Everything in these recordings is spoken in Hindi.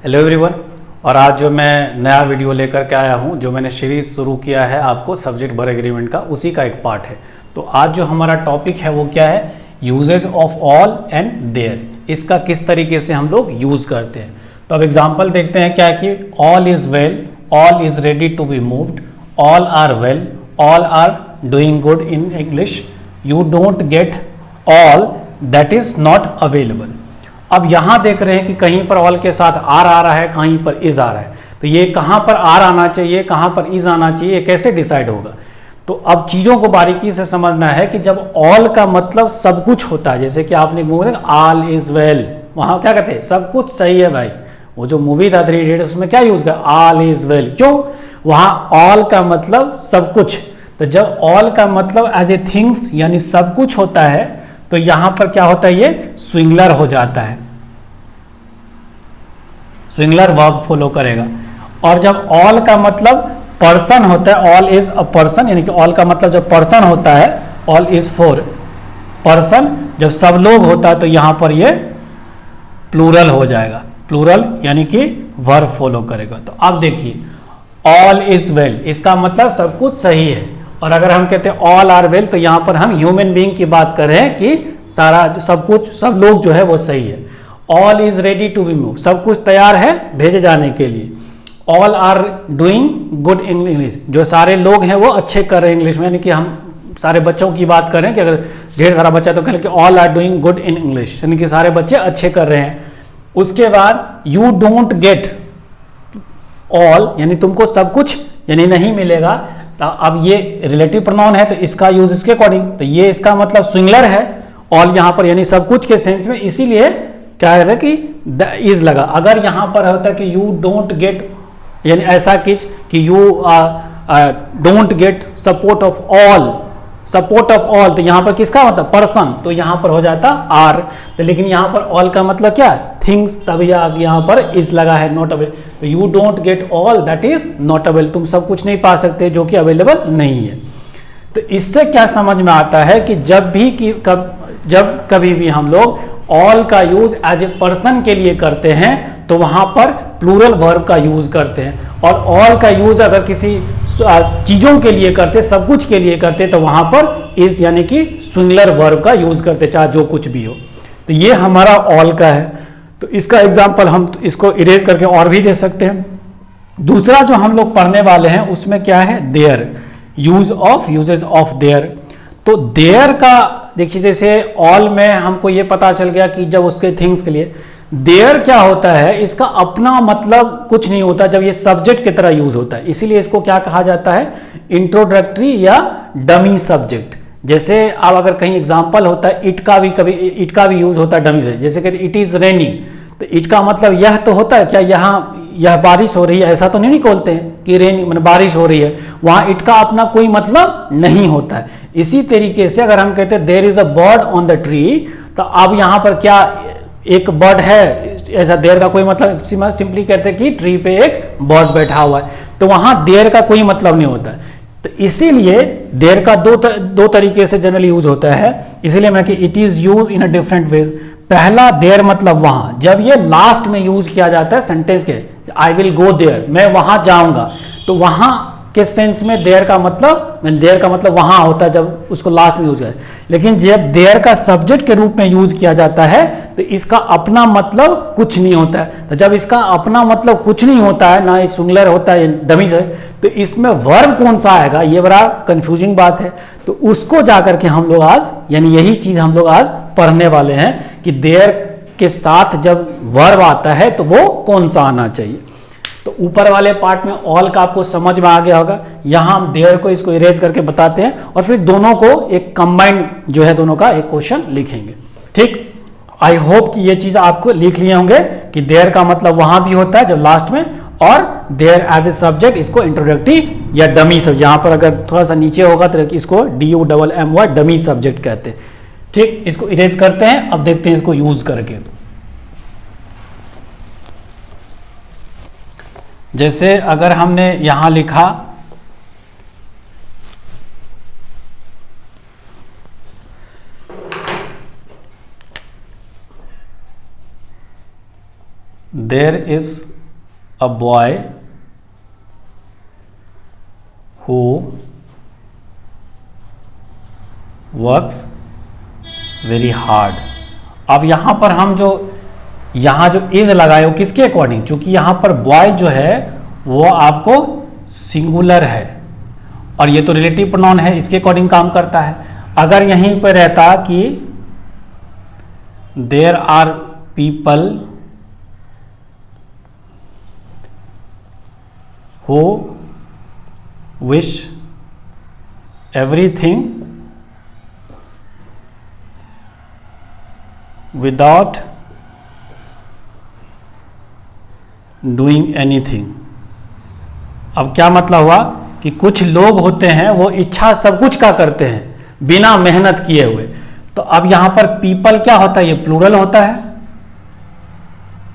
Hello everyone. और आज जो मैं नया वीडियो लेकर के आया हूं, जो मैंने सीरीज शुरू किया है आपको सब्जेक्ट वर्ब एग्रीमेंट का, उसी का एक पार्ट है। तो आज जो हमारा टॉपिक है वो क्या है, uses of all and there. इसका किस तरीके से हम लोग यूज करते हैं। तो अब एग्जांपल देखते हैं क्या कि all is well, all is ready to be moved, all are well, all are doing good. In English you don't get all that is not available. अब यहां देख रहे हैं कि कहीं पर ऑल के साथ आर आ रहा है, कहीं पर इज आ रहा है। तो ये कहां पर आर आना चाहिए, कहां पर इज आना चाहिए, कैसे डिसाइड होगा। तो अब चीजों को बारीकी से समझना है कि जब ऑल का मतलब सब कुछ होता है, जैसे कि आपने मूवी ऑल इज वेल, वहां क्या कहते हैं, सब कुछ सही है भाई। वो जो मूवी था 3 इडियट्स, उसमें क्या यूज किया, ऑल इज वेल। क्यों, वहां ऑल का मतलब सब कुछ। तो जब ऑल का मतलब एज ए थिंग्स यानी सब कुछ होता है, तो यहां पर क्या होता है, ये स्विंगलर हो जाता है, स्विंगलर वर्ब फॉलो करेगा। और जब ऑल का मतलब पर्सन होता है, ऑल इज अ पर्सन, यानी कि ऑल का मतलब जब पर्सन होता है, ऑल इज फॉर पर्सन, जब सब लोग होता है तो यहां पर ये प्लूरल हो जाएगा, प्लूरल यानी कि वर्ब फॉलो करेगा। तो अब देखिए ऑल इज वेल, इसका मतलब सब कुछ सही है। और अगर हम कहते हैं ऑल आर वेल, तो यहां पर हम ह्यूमन बीइंग की बात कर रहे हैं कि सारा सब कुछ, सब लोग जो है वो सही है। All is ready to be move, सब कुछ तैयार है भेजे जाने के लिए। All are doing good in English, जो सारे लोग हैं वो अच्छे कर रहे हैं इंग्लिश में, यानी कि हम सारे बच्चों की बात कर रहे हैं कि अगर ढेर सारा बच्चा तो कहें कि all are doing good in English, यानी कि सारे बच्चे अच्छे कर रहे हैं। उसके बाद यू डोंट गेट ऑल, यानी तुमको सब कुछ यानी नहीं मिलेगा। अब ये रिलेटिव प्रोनाउन है तो इसका यूज इसके अकॉर्डिंग, तो ये इसका मतलब स्विंगलर है ऑल यहां पर, यानी सब कुछ के सेंस में, इसीलिए क्या है कि द इज लगा। अगर यहां पर होता कि यू डोंट गेट, यानी ऐसा कि you don't get support of all, support of all, तो यहां पर किसका मतलब पर्सन, तो यहां पर हो जाता आर। तो लेकिन यहां पर ऑल का मतलब क्या, थिंग्स, तभी यहां पर इज लगा है, नॉट अवेलेबल। तो you don't get all that is not available, तुम सब कुछ नहीं पा सकते जो कि अवेलेबल नहीं है। तो इससे क्या समझ में आता है कि जब कभी भी हम लोग ऑल का यूज एज ए पर्सन के लिए करते हैं तो वहां पर प्लूरल वर्ब का यूज करते हैं। और ऑल का यूज अगर किसी चीजों के लिए करते, सब कुछ के लिए करते, तो वहां पर इज यानी कि सिंगुलर वर्ब का यूज करते, चाहे जो कुछ भी हो। तो ये हमारा ऑल का है। तो इसका एग्जांपल हम इसको इरेज करके और भी दे सकते हैं। दूसरा जो हम लोग पढ़ने वाले हैं उसमें क्या है, देयर, यूजेस ऑफ देयर। तो देयर का देखिए, जैसे ऑल में हमको ये पता चल गया कि जब उसके थिंग्स के लिए, देयर क्या होता है, इसका अपना मतलब कुछ नहीं होता जब ये सब्जेक्ट की तरह यूज होता है। इसीलिए इसको क्या कहा जाता है, इंट्रोडक्टरी या डमी सब्जेक्ट। जैसे अब अगर कहीं एग्जांपल होता है, इट का भी यूज होता है डमी से, जैसे कि इट इज रेनिंग, तो इट का मतलब यह तो होता है क्या, यहाँ यह बारिश हो रही है, ऐसा तो नहीं बोलते हैं कि रेन मतलब बारिश हो रही है, वहां इट का अपना कोई मतलब नहीं होता है। इसी तरीके से अगर हम कहते हैं there is a bird on the tree, तो अब यहां पर क्या एक बर्ड है, ऐसा देयर का कोई मतलब, सिंपली कहते हैं कि ट्री पे एक बर्ड बैठा हुआ है, तो वहां देयर का कोई मतलब नहीं होता है। तो इसीलिए देयर का दो तरीके से जनरली यूज होता है। इसीलिए मैं कि it is use in a different ways. पहला देयर मतलब वहां, जब ये लास्ट में यूज किया जाता है सेंटेंस के, आई विल गो देयर, मैं वहां जाऊंगा, तो वहां के सेंस में देयर का मतलब वहां होता है जब उसको लास्ट में यूज किया। लेकिन जब देयर का सब्जेक्ट के रूप में यूज किया जाता है तो इसका अपना मतलब कुछ नहीं होता है। तो जब इसका अपना मतलब कुछ नहीं होता है, ना सिंगुलर होता है डमी से, तो इसमें वर्ब कौन सा आएगा, ये बड़ा कंफ्यूजिंग बात है। तो उसको जाकर के हम लोग आज, यानी यही चीज हम लोग आज पढ़ने वाले हैं कि देयर के साथ जब वर्ब आता है तो वो कौन सा आना चाहिए। तो ऊपर वाले पार्ट में ऑल का आपको समझ में आ गया होगा। यहां हम देयर को इसको इरेज करके बताते हैं और फिर दोनों को एक कंबाइंड जो है दोनों का एक क्वेश्चन लिखेंगे। ठीक, आई होप कि ये चीज आपको लिख लिए होंगे कि देयर का मतलब वहां भी होता है जब लास्ट में, और देयर एज ए सब्जेक्ट इसको इंट्रोडक्टरी या डमी सब्जेक्ट, यहां पर अगर थोड़ा सा नीचे होगा तो इसको DUMMY डमी सब्जेक्ट कहते हैं। ठीक, इसको इरेज करते हैं। अब देखते हैं इसको यूज करके। जैसे अगर हमने यहां लिखा there is a boy who works very hard। अब यहां पर हम यहां जो इज लगाए हो किसके अकॉर्डिंग, चूंकि यहां पर बॉय जो है वो आपको सिंगुलर है और ये तो रिलेटिव प्रोनाउन है, इसके अकॉर्डिंग काम करता है। अगर यहीं पर रहता कि there are people who wish everything without doing anything। अब क्या मतलब हुआ कि कुछ लोग होते हैं वो इच्छा सब कुछ का करते हैं बिना मेहनत किए हुए। तो अब यहां पर पीपल क्या होता है, ये प्लूरल होता है,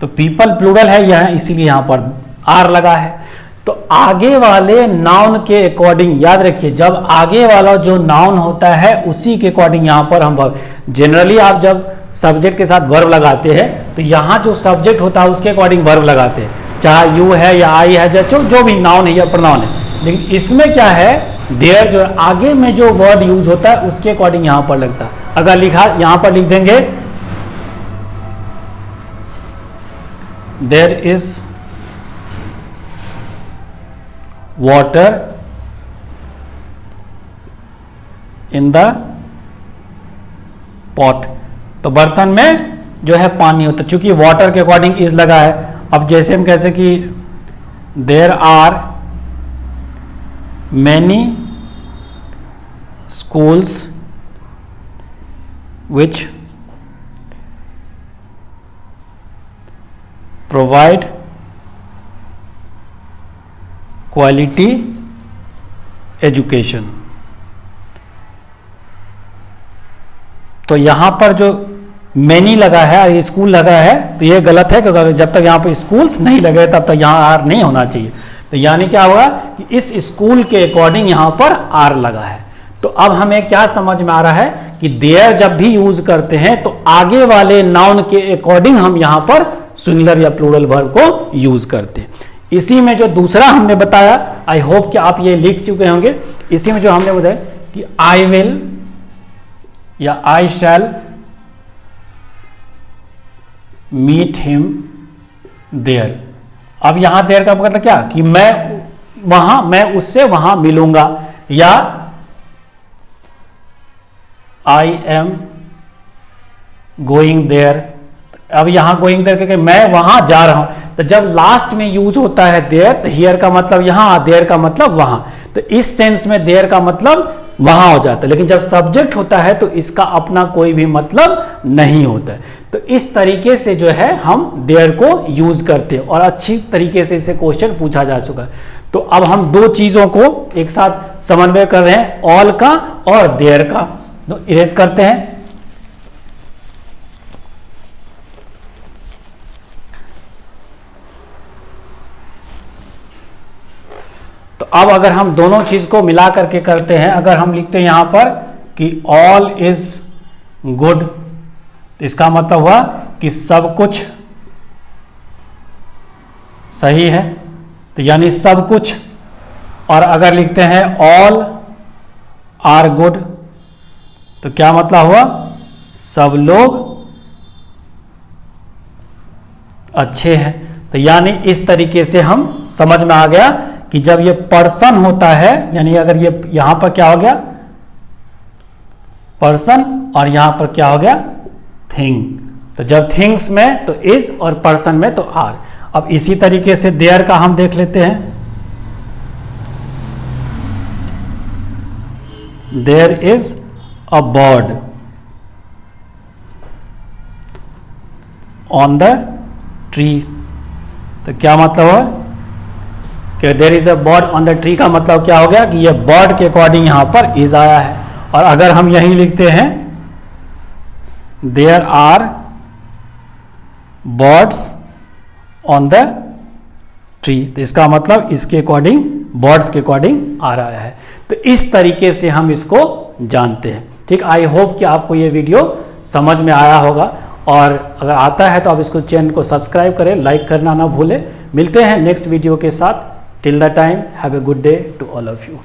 तो पीपल प्लूरल है यह, इसीलिए यहां पर आर लगा है। तो आगे वाले नाउन के अकॉर्डिंग याद रखिए, जब आगे वाला जो नाउन होता है उसी के अकॉर्डिंग यहां पर हम वर्ब, जनरली आप जब सब्जेक्ट के साथ वर्ब लगाते हैं तो यहां जो सब्जेक्ट होता है उसके अकॉर्डिंग वर्ब लगाते हैं, चाहे यू है या आई है, जो भी नाउन है या प्रोनाउन है। लेकिन इसमें क्या है, देयर जो आगे में जो वर्ड यूज होता है उसके अकॉर्डिंग यहां पर लगता है। अगर लिखा यहां पर लिख देंगे there is water in the pot, तो बर्तन में जो है पानी होता है, चूंकि वाटर के अकॉर्डिंग इज लगा है। अब जैसे हम कहते कि there are many schools which provide quality education. तो यहां पर जो मैनी लगा है और ये स्कूल लगा है तो ये गलत है, क्योंकि जब तक यहां पर स्कूल्स नहीं लगे तब तक यहां आर नहीं होना चाहिए। तो यानी क्या होगा कि इस स्कूल के अकॉर्डिंग यहां पर आर लगा है। तो अब हमें क्या समझ में आ रहा है कि देयर जब भी यूज करते हैं तो आगे वाले नाउन के अकॉर्डिंग हम यहां पर सिंगुलर या प्लूरल वर्ब को यूज करते हैं। इसी में जो दूसरा हमने बताया, आई होप कि आप ये लिख चुके होंगे, इसी में जो हमने बताया कि आई विल या आई शैल मीट हिम देयर। अब यहां देयर का मतलब क्या कि मैं उससे वहां मिलूंगा, या आई एम गोइंग देयर। अब यहां गोइंग देयर करके मैं वहां जा रहा हूं, तो जब लास्ट में यूज होता है देयर तो हियर का मतलब यहां, देयर का मतलब वहां, तो इस सेंस में देयर का मतलब वहां हो जाता है। लेकिन जब सब्जेक्ट होता है तो इसका अपना कोई भी मतलब नहीं होता है। तो इस तरीके से जो है हम देयर को यूज करते हैं और अच्छी तरीके से इसे क्वेश्चन पूछा जा चुका है। तो अब हम दो चीजों को एक साथ समन्वय कर रहे हैं, ऑल का और देयर का। तो इरेज करते हैं। तो अब अगर हम दोनों चीज को मिला करके करते हैं, अगर हम लिखते हैं यहां पर कि ऑल इज गुड, तो इसका मतलब हुआ कि सब कुछ सही है, तो यानी सब कुछ। और अगर लिखते हैं ऑल आर गुड, तो क्या मतलब हुआ, सब लोग अच्छे हैं। तो यानी इस तरीके से हम समझ में आ गया कि जब ये पर्सन होता है, यानी अगर ये यहां पर क्या हो गया पर्सन और यहां पर क्या हो गया थिंग, तो जब थिंग्स में तो इज और पर्सन में तो आर। अब इसी तरीके से देयर का हम देख लेते हैं। There is a bird on the tree, तो क्या मतलब है कि there is a bird on the tree का मतलब क्या हो गया कि ये बर्ड के अकॉर्डिंग यहां पर इज आया है। और अगर हम यही लिखते हैं there are birds on the tree, तो इसका मतलब इसके अकॉर्डिंग बर्ड्स के अकॉर्डिंग आ रहा है। तो इस तरीके से हम इसको जानते हैं। ठीक, आई होप कि आपको ये वीडियो समझ में आया होगा, और अगर आता है तो आप इसको चैनल को सब्सक्राइब करें, लाइक करना ना भूलें। मिलते हैं नेक्स्ट वीडियो के साथ. Till the time have a good day to all of you.